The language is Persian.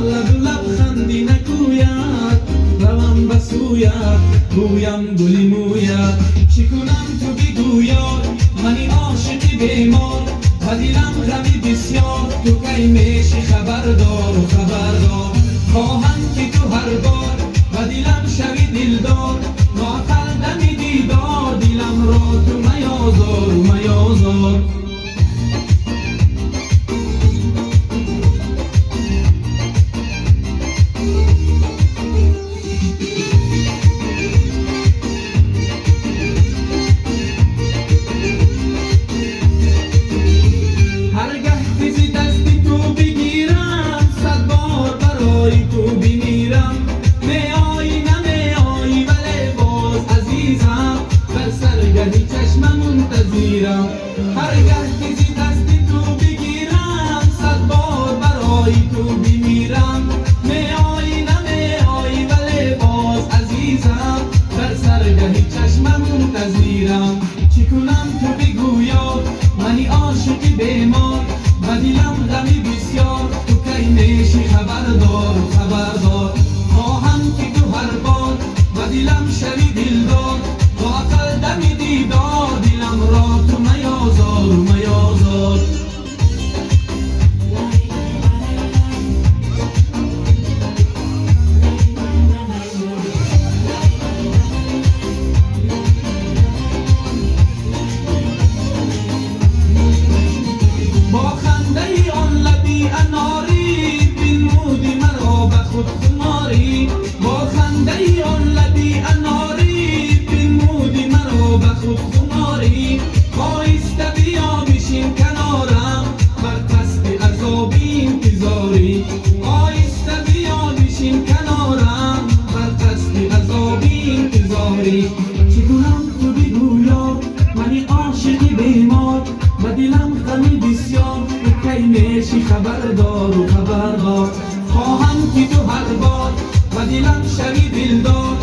لب لبخندی نگوید روم به سویت گویم گلی مویت چی کنم تو بگویا منی عاشقی بیمار و دلم غمی بسیار تو کی میشی خبردار و خبردار خواهم که تو هر بار و دلم شوی دلدار ناقل دمی دیدار دلم را تو میازار و میازار هرگه کسی دستی تو بگیرم صد بار برای تو بمیرم میایی نمیایی ولی باز عزیزم در سرگهی چشمم منتظرم چی کنم تو بگویا منی عاشقی بیمار و دلم غمی بسیار تو کی میشی خبردار خبردار خواهم که تو هر بار و دلم شوی دلدار با عقل دمی دیدار دلم را تو میازار و میازار با خنده آن لبی اناری بنمودی مرا به خود خماری با خنده آن لبی اناری بنمودی مرا به خود خماری آیسته بیا بشین کنارم بر قصد عذابی انتظاری آیسته بیا بشین کنارم بر قصد عذابی انتظاری چی کنم تو بگویا منی عاشقی بیمار و دلم غمی بسیار تو کی میشی خبردار و خبردار خواهم که تو هر بار و دلم شوی دلدار